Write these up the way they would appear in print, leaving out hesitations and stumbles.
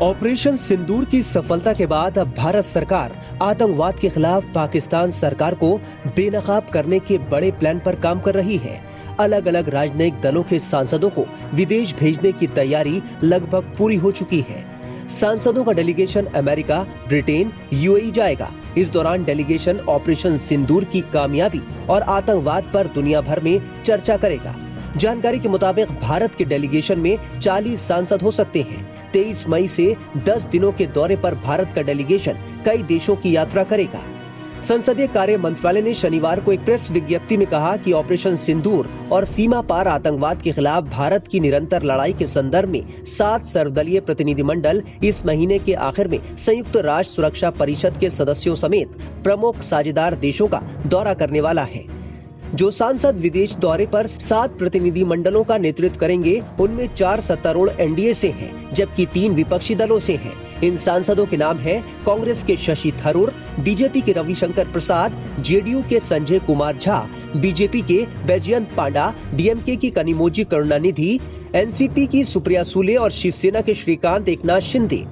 Operation सिंदूर की सफलता के बाद अब भारत सरकार आतंकवाद के खिलाफ पाकिस्तान सरकार को बेनकाब करने के बड़े प्लान पर काम कर रही है। अलग अलग राजनयिक दलों के सांसदों को विदेश भेजने की तैयारी लगभग पूरी हो चुकी है। सांसदों का डेलीगेशन अमेरिका, ब्रिटेन, यूएई जाएगा। इस दौरान डेलीगेशन ऑपरेशन सिंदूर की कामयाबी और आतंकवाद पर दुनिया भर में चर्चा करेगा। जानकारी के मुताबिक भारत के डेलीगेशन में 40 सांसद हो सकते हैं। 23 मई से 10 दिनों के दौरे पर भारत का डेलीगेशन कई देशों की यात्रा करेगा। संसदीय कार्य मंत्रालय ने शनिवार को एक प्रेस विज्ञप्ति में कहा कि ऑपरेशन सिंदूर और सीमा पार आतंकवाद के खिलाफ भारत की निरंतर लड़ाई के संदर्भ में 7 सर्वदलीय प्रतिनिधिमंडल इस महीने के आखिर में संयुक्त राष्ट्र सुरक्षा परिषद के सदस्यों समेत प्रमुख साझेदार देशों का दौरा करने वाला है। जो सांसद विदेश दौरे पर 7 प्रतिनिधि मंडलों का नेतृत्व करेंगे, उनमें 4 सत्तारूढ़ एनडीए से हैं, जबकि 3 विपक्षी दलों से हैं। इन सांसदों के नाम हैं कांग्रेस के शशि थरूर, बीजेपी के रविशंकर प्रसाद, जेडीयू के संजय कुमार झा, बीजेपी के बैजयंत पांडा, डीएमके की कनिमोझी करुणानिधि, एनसीपी की सुप्रिया सुले और शिवसेना के श्रीकांत एकनाथ शिंदे।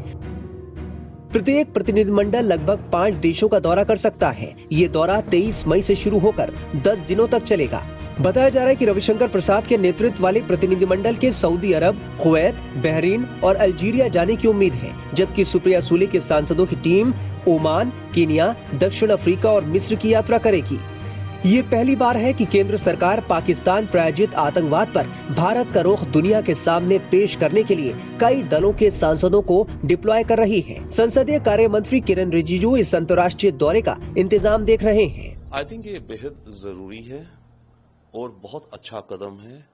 प्रत्येक प्रतिनिधिमंडल लगभग 5 देशों का दौरा कर सकता है। ये दौरा 23 मई से शुरू होकर 10 दिनों तक चलेगा। बताया जा रहा है कि रविशंकर प्रसाद के नेतृत्व वाले प्रतिनिधिमंडल के सऊदी अरब, कुवैत, बहरीन और अल्जीरिया जाने की उम्मीद है, जबकि सुप्रिया सुले के सांसदों की टीम ओमान, केन्या, दक्षिण अफ्रीका और मिस्र की यात्रा करेगी। ये पहली बार है कि केंद्र सरकार पाकिस्तान प्रायोजित आतंकवाद पर भारत का रुख दुनिया के सामने पेश करने के लिए कई दलों के सांसदों को डिप्लॉय कर रही है। संसदीय कार्य मंत्री किरण रिजिजू इस अंतर्राष्ट्रीय दौरे का इंतजाम देख रहे हैं। आई थिंक ये बेहद जरूरी है और बहुत अच्छा कदम है।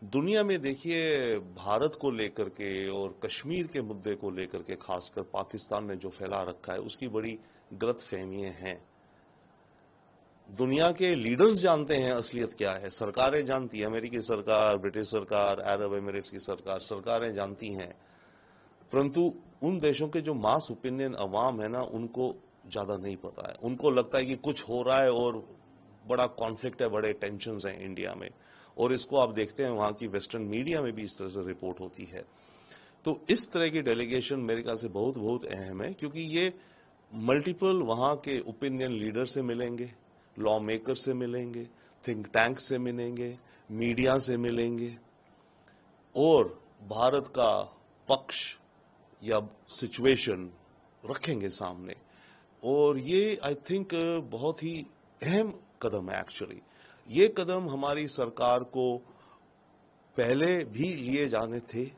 दुनिया में देखिए, भारत को लेकर के और कश्मीर के मुद्दे को लेकर के खासकर पाकिस्तान ने जो फैला रखा है, उसकी बड़ी गलतफहमियां हैं। दुनिया के लीडर्स जानते हैं असलियत क्या है, सरकारें जानती हैं, अमेरिकी सरकार, ब्रिटिश सरकार, अरब एमिरेट्स की सरकार, सरकारें जानती हैं, परंतु उन देशों के जो मास ओपिनियन अवाम है ना, उनको ज्यादा नहीं पता है। उनको लगता है कि कुछ हो रहा है और बड़ा कॉन्फ्लिक्ट है, बड़े टेंशंस हैं इंडिया में, और इसको आप देखते हैं वहां की वेस्टर्न मीडिया में भी इस तरह से रिपोर्ट होती है। तो इस तरह की डेलीगेशन मेरे ख्याल से बहुत बहुत अहम है, क्योंकि ये मल्टीपल वहां के ओपिनियन लीडर से मिलेंगे, लॉ मेकर से मिलेंगे, थिंक टैंक से मिलेंगे, मीडिया से मिलेंगे और भारत का पक्ष या सिचुएशन रखेंगे सामने। और ये आई थिंक बहुत ही अहम कदम है। एक्चुअली ये कदम हमारी सरकार को पहले भी लिए जाने थे,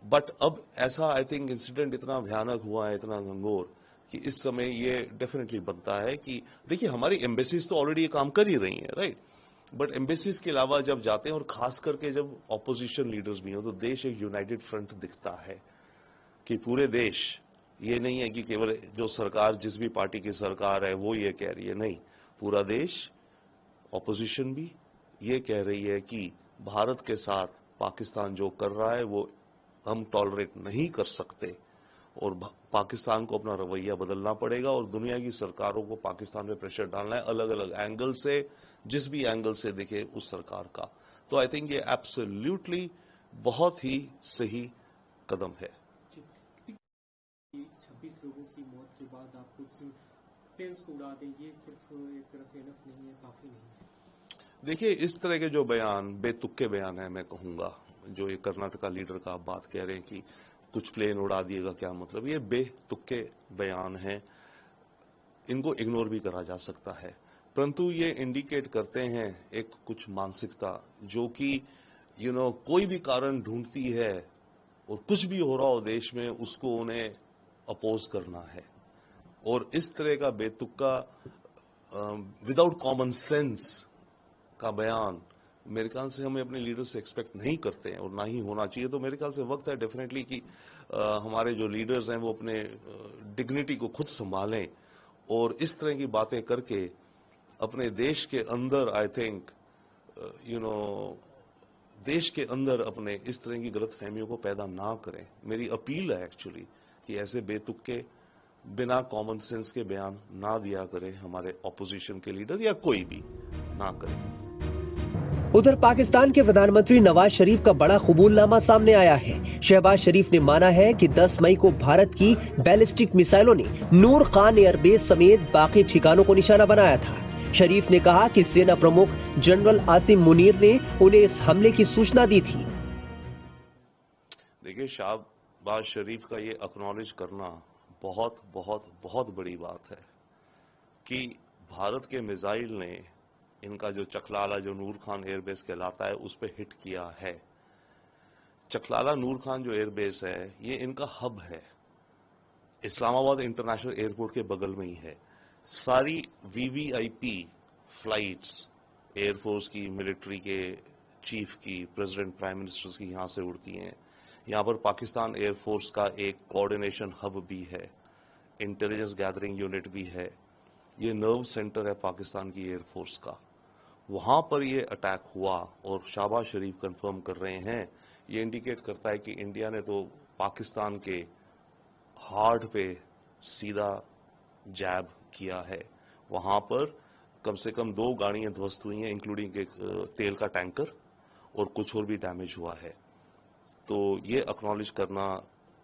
बट अब ऐसा आई थिंक इंसिडेंट इतना भयानक हुआ है, इतना गंभीर, कि इस समय ये डेफिनेटली बनता है कि देखिए, हमारी एम्बेसीज तो ऑलरेडी ये काम कर ही रही हैं, राइट, बट एम्बेसीज के अलावा जब जाते हैं और खास करके जब ऑपोजिशन लीडर्स भी हो, तो देश एक यूनाइटेड फ्रंट दिखता है कि पूरे देश, ये नहीं है कि केवल जो सरकार, जिस भी पार्टी की सरकार है वो ये कह रही है, नहीं, पूरा देश, ऑपोजिशन भी ये कह रही है कि भारत के साथ पाकिस्तान जो कर रहा है वो हम टॉलरेट नहीं कर सकते और पाकिस्तान को अपना रवैया बदलना पड़ेगा और दुनिया की सरकारों को पाकिस्तान पे प्रेशर डालना है, अलग अलग एंगल से, जिस भी एंगल से देखे उस सरकार का। तो आई थिंक ये एब्सोल्युटली बहुत ही सही कदम है। 26 लोगों की मौत के बाद आप कुछ प्लेन्स को उड़ा दें, ये सिर्फ एक तरह से इनफ नहीं है, काफी नहीं है। देखिए, इस तरह के जो बयान बेतुके बयान है, मैं कहूंगा, जो ये कर्नाटका लीडर का आप बात कह रहे हैं कि कुछ प्लेन उड़ा दिएगा, क्या मतलब, ये बेतुके बयान हैं, इनको इग्नोर भी करा जा सकता है, परंतु ये इंडिकेट करते हैं एक कुछ मानसिकता जो कि कोई भी कारण ढूंढती है और कुछ भी हो रहा हो देश में, उसको उन्हें अपोज करना है। और इस तरह का बेतुका विदाउट कॉमन सेंस का बयान मेरे ख्याल से हमें अपने लीडर से एक्सपेक्ट नहीं करते हैं और ना ही होना चाहिए। तो मेरे ख्याल से वक्त है डेफिनेटली कि हमारे जो लीडर्स हैं वो अपने डिग्निटी को खुद संभालें और इस तरह की बातें करके अपने देश के अंदर आई थिंक देश के अंदर अपने इस तरह की गलतफहमियों को पैदा ना करें। मेरी अपील है एक्चुअली कि ऐसे बेतुके, बिना कॉमन सेंस के बयान ना दिया करें हमारे ऑपोजिशन के लीडर या कोई भी ना करें। उधर पाकिस्तान के प्रधानमंत्री नवाज शरीफ का बड़ा कबूलनामा सामने आया है। शहबाज शरीफ ने माना है कि 10 मई को भारत की बैलिस्टिक मिसाइलों ने नूर खान एयरबेस समेत बाकी ठिकानों को निशाना बनाया था। शरीफ ने कहा कि सेना प्रमुख जनरल आसिम मुनीर ने उन्हें इस हमले की सूचना दी थी। देखिए, शहबाज शरीफ का ये एक्नॉलेज करना बहुत बहुत बहुत बड़ी बात है कि भारत के मिसाइल ने इनका जो चकलाला, जो नूर खान एयरबेस कहलाता है, उस पर हिट किया है। चकलाला नूर खान जो एयरबेस है, ये इनका हब है, इस्लामाबाद इंटरनेशनल एयरपोर्ट के बगल में ही है। सारी वीवीआईपी फ्लाइट्स एयरफोर्स की, मिलिट्री के चीफ की, प्रेसिडेंट, प्राइम मिनिस्टर्स की यहां से उड़ती हैं। यहां पर पाकिस्तान एयरफोर्स का एक कोऑर्डिनेशन हब भी है, इंटेलिजेंस गैदरिंग यूनिट भी है। ये नर्व सेंटर है पाकिस्तान की एयरफोर्स का। वहां पर ये अटैक हुआ और शहबाज शरीफ कंफर्म कर रहे हैं। ये इंडिकेट करता है कि इंडिया ने तो पाकिस्तान के हार्ट पे सीधा जैब किया है। वहां पर कम से कम 2 गाड़ियां ध्वस्त हुई हैं, इंक्लूडिंग एक तेल का टैंकर, और कुछ और भी डैमेज हुआ है। तो ये एक्नॉलेज करना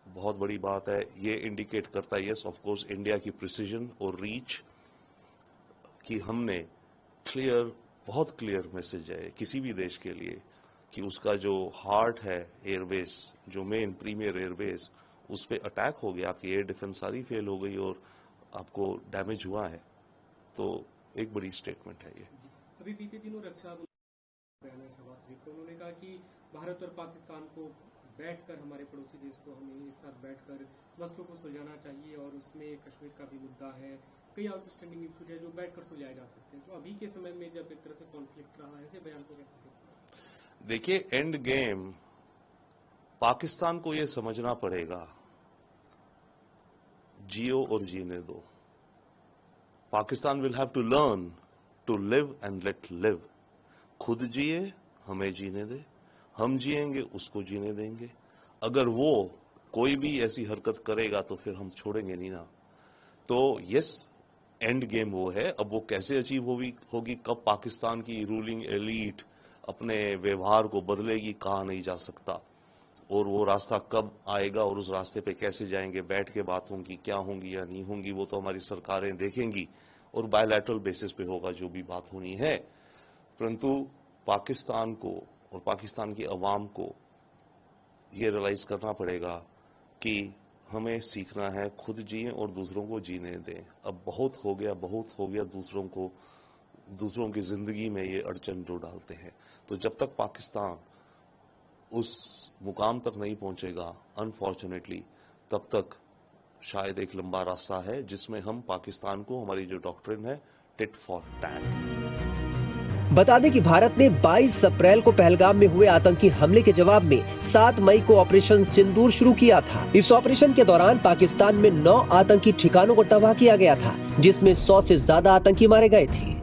बहुत बड़ी बात है। ये इंडिकेट करता है, यस ऑफ कोर्स, इंडिया की प्रिसीजन और रीच, कि हमने बहुत क्लियर मैसेज है किसी भी देश के लिए कि उसका जो हार्ट है एयरबेस, जो मेन प्रीमियर एयरबेस, उस पर अटैक हो गया, आपकी एयर डिफेंस सारी फेल हो गई और आपको डैमेज हुआ है। तो एक बड़ी स्टेटमेंट है ये। अभी बीते दिनों रक्षा उन्होंने कहा कि भारत और पाकिस्तान को बैठकर, हमारे पड़ोसी देश को हमें एक साथ बैठकर मसलों को सुलझाना चाहिए, और उसमें कश्मीर का भी मुद्दा है, कई आउटस्टैंडिंग इश्यूज है जो बैठकर सुलझाए जा सकते हैं। तो अभी के समय में जब एक तरह से कॉन्फ्लिक्ट रहा है, ऐसे बयान को कैसे देखते हैं? देखिए, एंड गेम पाकिस्तान को यह समझना पड़ेगा, जियो और जीने दो। Pakistan will have to learn to live and let live. खुद जिए, हमें जीने दे, हम जिएंगे, उसको जीने देंगे। अगर वो कोई भी ऐसी हरकत करेगा तो फिर हम छोड़ेंगे नहीं ना। तो यस, एंड गेम वो है। अब वो कैसे अचीव होगी, कब पाकिस्तान की रूलिंग एलीट अपने व्यवहार को बदलेगी, कहा नहीं जा सकता। और वो रास्ता कब आएगा और उस रास्ते पे कैसे जाएंगे, बैठ के बात होंगी, क्या होंगी या नहीं होंगी, वो तो हमारी सरकारें देखेंगी और बायलैटरल बेसिस पे होगा जो भी बात होनी है। परंतु पाकिस्तान को और पाकिस्तान की अवाम को ये रियलाइज करना पड़ेगा कि हमें सीखना है, खुद जिए और दूसरों को जीने दें। अब बहुत हो गया दूसरों की जिंदगी में ये अड़चन जो डालते हैं। तो जब तक पाकिस्तान उस मुकाम तक नहीं पहुंचेगा, अनफॉर्चुनेटली, तब तक शायद एक लंबा रास्ता है जिसमें हम पाकिस्तान को, हमारी जो डॉक्ट्रिन है, टिट फॉर टैट। बता दें कि भारत ने 22 अप्रैल को पहलगाम में हुए आतंकी हमले के जवाब में 7 मई को ऑपरेशन सिंदूर शुरू किया था। इस ऑपरेशन के दौरान पाकिस्तान में 9 आतंकी ठिकानों को तबाह किया गया था, जिसमें 100 से ज्यादा आतंकी मारे गए थे।